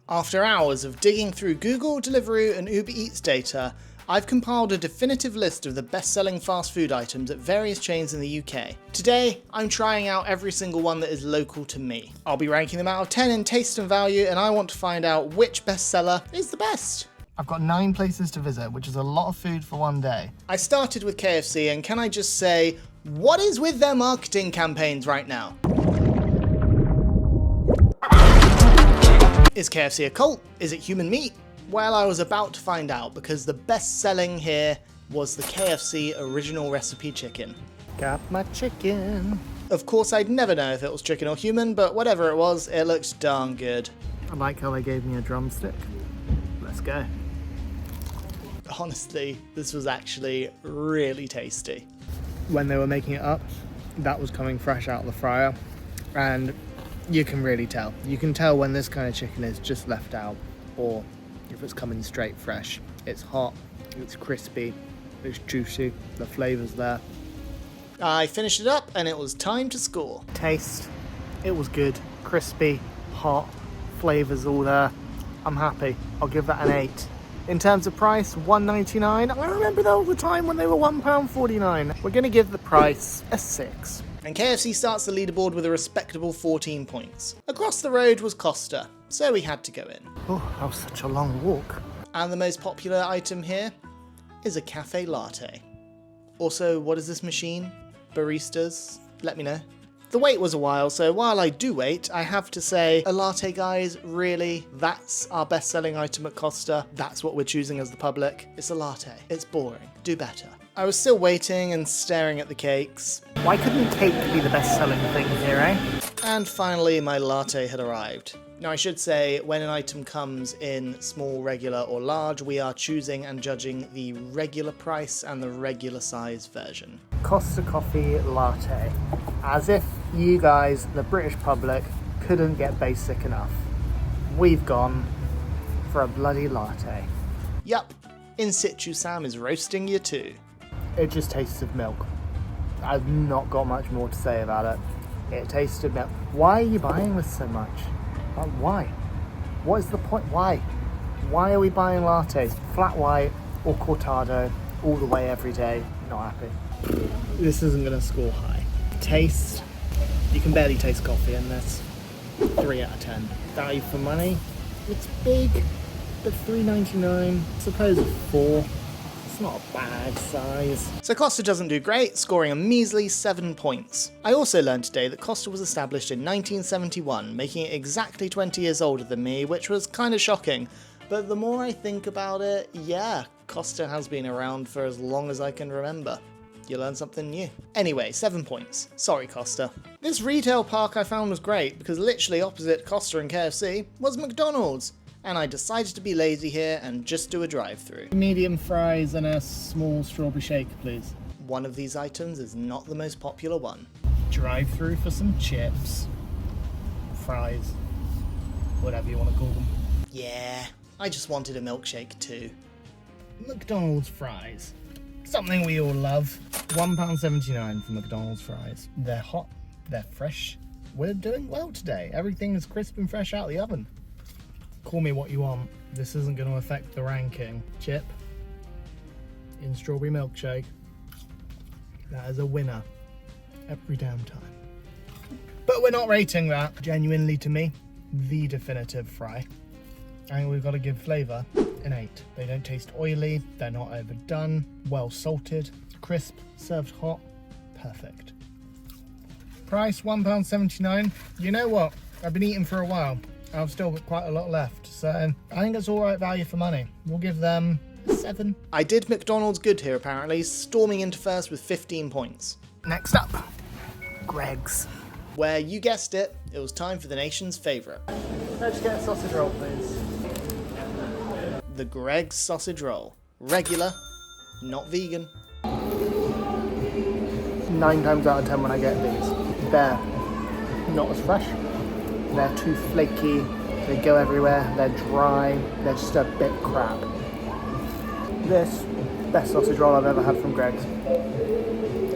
After hours of digging through Google, Deliveroo and Uber Eats data, I've compiled a definitive list of the best-selling fast food items at various chains in the UK. Today, I'm trying out every single one that is local to me. I'll be ranking them out of 10 in taste and value, and I want to find out which bestseller is the best. I've got 9 places to visit, which is a lot of food for one day. I started with KFC, and can I just say, what is with their marketing campaigns right now? Is KFC a cult? Is it human meat? Well, I was about to find out because the best selling here was the KFC original recipe chicken. Got my chicken. Of course, I'd never know if it was chicken or human, but whatever it was, it looked darn good. I like how they gave me a drumstick. Let's go. Honestly, this was actually really tasty. When they were making it up, that was coming fresh out of the fryer, and you can really tell. You can tell when this kind of chicken is just left out, or if it's coming straight fresh. It's hot, it's crispy, it's juicy, the flavour's there. I finished it up and it was time to score. Taste, it was good, crispy, hot, flavours all there. I'm happy, I'll give that an 8. In terms of price, $1.99. I remember there was a time when they were £1.49. We're going to give the price a 6. And KFC starts the leaderboard with a respectable 14 points. Across the road was Costa, so we had to go in. Oh, that was such a long walk. And the most popular item here is a cafe latte. Also, what is this machine? Baristas? Let me know. The wait was a while, so while I do wait, I have to say, a latte, guys, really, that's our best-selling item at Costa. That's what we're choosing as the public. It's a latte. It's boring. Do better. I was still waiting and staring at the cakes. Why couldn't cake be the best-selling thing here, eh? And finally, my latte had arrived. Now, I should say, when an item comes in small, regular, or large, we are choosing and judging the regular price and the regular size version. Costa Coffee Latte. As if you guys, the British public, couldn't get basic enough. We've gone for a bloody latte. Yup, In Situ Sam is roasting you too. It just tastes of milk. I've not got much more to say about it. It tasted milk. Why are you buying this so much? Why? What is the point? Why? Why are we buying lattes? Flat white or cortado all the way every day? Not happy. This isn't going to score high. Taste, you can barely taste coffee in this. 3 out of 10. Value for money, it's big, but $3.99, suppose a 4. It's not a bad size. So Costa doesn't do great, scoring a measly 7 points. I also learned today that Costa was established in 1971, making it exactly 20 years older than me, which was kind of shocking. But the more I think about it, yeah, Costa has been around for as long as I can remember. You learn something new. Anyway, 7 points. Sorry, Costa. This retail park I found was great because literally opposite Costa and KFC was McDonald's. And I decided to be lazy here and just do a drive-through. Medium fries and a small strawberry shake, please. One of these items is not the most popular one. Drive-through for some chips. Fries. Whatever you want to call them. Yeah, I just wanted a milkshake too. McDonald's fries. Something we all love. £1.79 for McDonald's fries. They're hot, they're fresh. We're doing well today. Everything is crisp and fresh out of the oven. Call me what you want. This isn't going to affect the ranking. Chip in strawberry milkshake. That is a winner every damn time. But we're not rating that. Genuinely, to me, the definitive fry. I think we've got to give flavour an 8. They don't taste oily, they're not overdone, well salted, crisp, served hot, perfect. Price £1.79. You know what? I've been eating for a while. I've still got quite a lot left, so I think it's alright value for money. We'll give them a 7. I did McDonald's good here apparently, storming into first with 15 points. Next up, Greggs. Where you guessed it, it was time for the nation's favourite. Let's get a sausage roll, please. The Greggs sausage roll. Regular, not vegan. 9 times out of 10 when I get these, they're not as fresh. They're too flaky, they go everywhere, they're dry, they're just a bit crap. This, best sausage roll I've ever had from Greggs.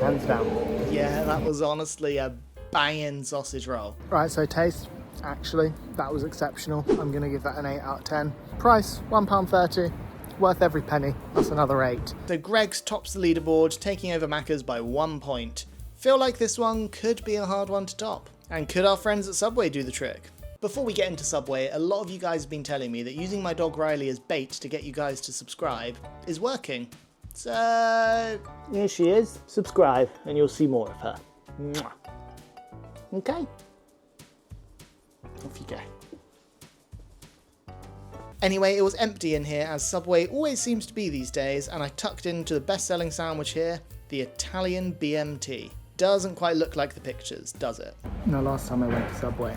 Hands down. Yeah, that was honestly a banging sausage roll. Right, so taste, Actually, that was exceptional. I'm gonna give that an 8 out of 10. Price, £1.30. Worth every penny. That's another 8. So Greggs tops the leaderboard, taking over Macca's by 1 point. Feel like this one could be a hard one to top. And could our friends at Subway do the trick? Before we get into Subway, a lot of you guys have been telling me that using my dog Riley as bait to get you guys to subscribe is working. So... here she is. Subscribe and you'll see more of her. Mwah. Okay. Off you go. Anyway, it was empty in here, as Subway always seems to be these days, and I tucked into the best-selling sandwich here, the Italian BMT. Doesn't quite look like the pictures, does it? Now, last time I went to Subway,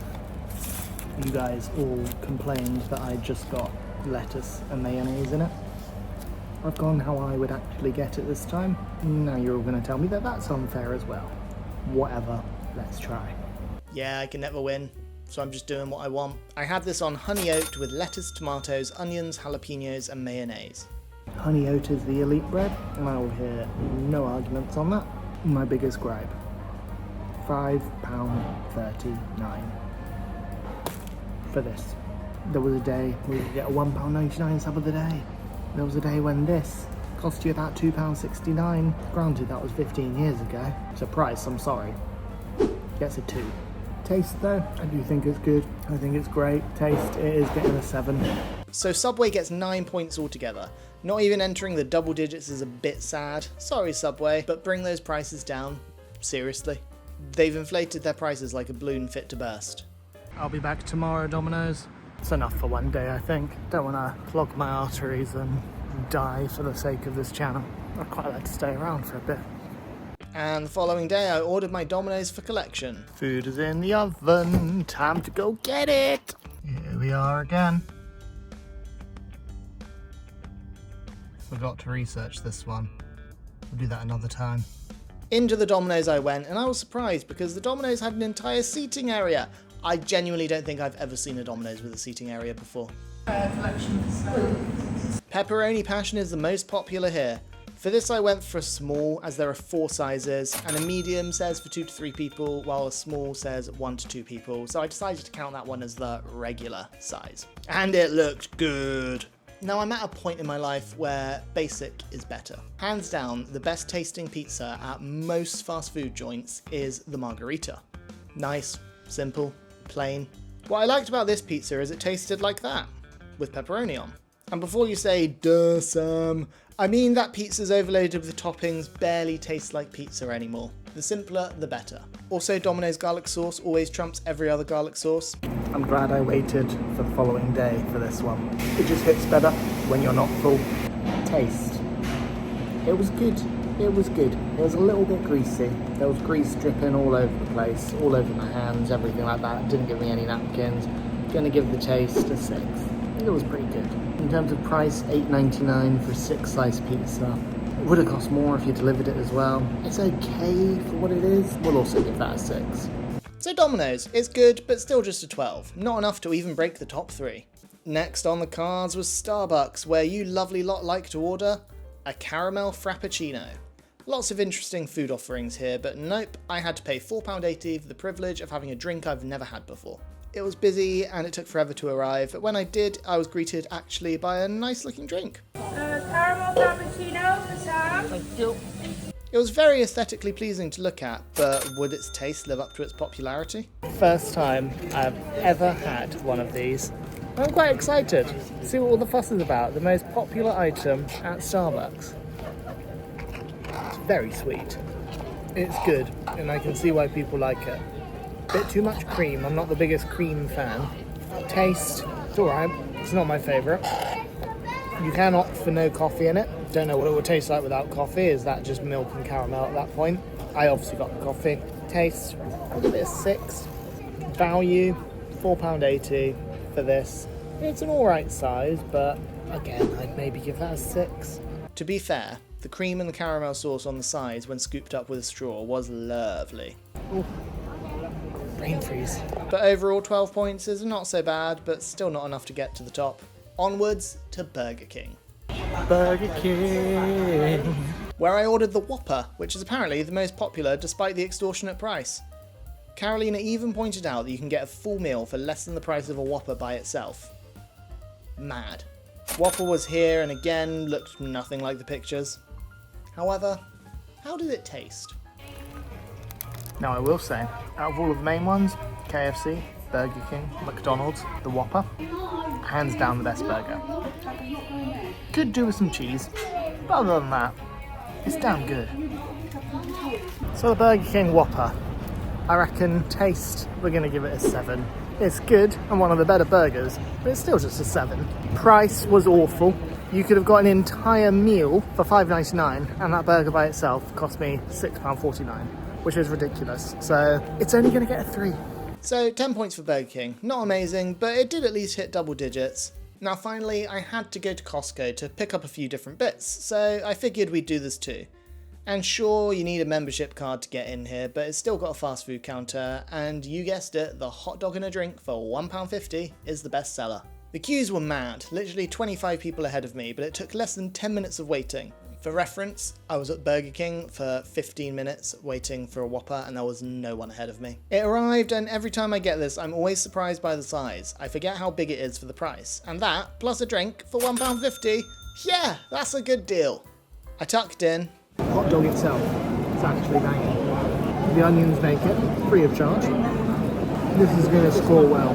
you guys all complained that I just got lettuce and mayonnaise in it. I've gone how I would actually get it this time. Now you're all going to tell me that that's unfair as well. Whatever, let's try. Yeah, I can never win. So I'm just doing what I want. I had this on honey oat with lettuce, tomatoes, onions, jalapenos and mayonnaise. Honey oat is the elite bread, and I will hear no arguments on that. My biggest gripe. £5.39 for this. There was a day where you could get a £1.99 sub of the day. There was a day when this cost you about £2.69. Granted, that was 15 years ago. So price, I'm sorry, gets a 2. Taste though, I do think it's good. I think it's great. Taste, it is getting a 7. So Subway gets 9 points altogether. Not even entering the double digits is a bit sad. Sorry Subway, but bring those prices down. Seriously. They've inflated their prices like a balloon fit to burst. I'll be back tomorrow, Dominos. It's enough for one day, I think. Don't want to clog my arteries and die for the sake of this channel. I'd quite like to stay around for a bit. And the following day I ordered my Domino's for collection. Food is in the oven, time to go get it! Here we are again. Forgot to research this one. We'll do that another time. Into the Domino's I went, and I was surprised because the Domino's had an entire seating area. I genuinely don't think I've ever seen a Domino's with a seating area before. Pepperoni Passion is the most popular here. For this I went for a small, as there are 4 sizes, and a medium says for 2 to 3 people, while a small says 1 to 2 people, so I decided to count that one as the regular size. And it looked good! Now I'm at a point in my life where basic is better. Hands down, the best tasting pizza at most fast food joints is the margherita. Nice, simple, plain. What I liked about this pizza is it tasted like that, with pepperoni on. And before you say, duh Sam, I mean that pizza's overloaded with toppings barely tastes like pizza anymore. The simpler, the better. Also, Domino's garlic sauce always trumps every other garlic sauce. I'm glad I waited for the following day for this one. It just hits better when you're not full. Taste. It was good. It was good. It was a little bit greasy. There was grease dripping all over the place, all over my hands, everything like that. It didn't give me any napkins. Gonna give the taste a 6. It was pretty good. In terms of price, $8.99 for a 6-slice pizza. It would have cost more if you delivered it as well. It's okay for what it is. We'll also give that a 6. So Domino's, it's good, but still just a 12. Not enough to even break the top 3. Next on the cards was Starbucks, where you lovely lot like to order a caramel frappuccino. Lots of interesting food offerings here, but nope, I had to pay £4.80 for the privilege of having a drink I've never had before. It was busy and it took forever to arrive, but when I did, I was greeted actually by a nice looking drink. Caramel frappuccino for Sam. Thank you. It was very aesthetically pleasing to look at, but would its taste live up to its popularity? First time I've ever had one of these. I'm quite excited to see what all the fuss is about. The most popular item at Starbucks. It's very sweet. It's good, and I can see why people like it. Bit too much cream. I'm not the biggest cream fan. Taste, it's alright. It's not my favourite. You can opt for no coffee in it. Don't know what it would taste like without coffee. Is that just milk and caramel at that point? I obviously got the coffee. Taste, I'll give it a 6. Value, £4.80 for this. It's an alright size, but again, I'd maybe give that a 6. To be fair, the cream and the caramel sauce on the sides when scooped up with a straw was lovely. Ooh. Brain freeze. But overall 12 points is not so bad, but still not enough to get to the top. Onwards to Burger King. Burger King. Where I ordered the Whopper, which is apparently the most popular despite the extortionate price. Carolina even pointed out that you can get a full meal for less than the price of a Whopper by itself. Mad. Whopper was here and again looked nothing like the pictures. However, how did it taste? Now I will say, out of all of the main ones, KFC, Burger King, McDonald's, the Whopper, hands down the best burger. Could do with some cheese, but other than that, it's damn good. So the Burger King Whopper, I reckon taste, we're going to give it a 7. It's good and one of the better burgers, but it's still just a 7. Price was awful. You could have got an entire meal for $5.99 and that burger by itself cost me £6.49, which is ridiculous. So it's only going to get a 3. So 10 points for Burger King. Not amazing, but it did at least hit double digits. Now finally, I had to go to Costco to pick up a few different bits, so I figured we'd do this too. And sure, you need a membership card to get in here, but it's still got a fast food counter, and you guessed it, the hot dog and a drink for £1.50 is the best seller. The queues were mad, literally 25 people ahead of me, but it took less than 10 minutes of waiting. For reference, I was at Burger King for 15 minutes waiting for a Whopper and there was no one ahead of me. It arrived and every time I get this, I'm always surprised by the size. I forget how big it is for the price. And that, plus a drink for £1.50, yeah, that's a good deal. I tucked in. The hot dog itself is actually banging. The onions make it free of charge. This is going to score well.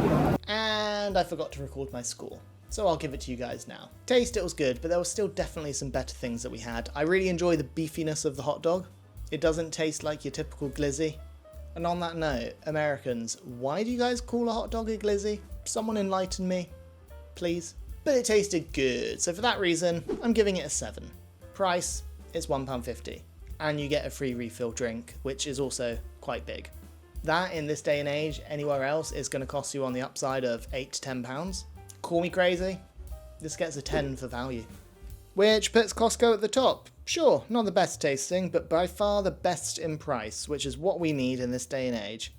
And I forgot to record my score, so I'll give it to you guys now. Taste, it was good, but there was still definitely some better things that we had. I really enjoy the beefiness of the hot dog. It doesn't taste like your typical glizzy. And on that note, Americans, why do you guys call a hot dog a glizzy? Someone enlighten me, please. But it tasted good, so for that reason, I'm giving it a 7. Price is £1.50, and you get a free refill drink, which is also quite big. That, in this day and age, anywhere else is going to cost you on the upside of £8 to £10. Call me crazy, this gets a 10 for value. Which puts Costco at the top. Sure, not the best tasting, but by far the best in price, which is what we need in this day and age.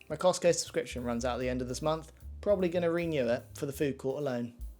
My Costco subscription runs out at the end of this month, probably going to renew it for the food court alone.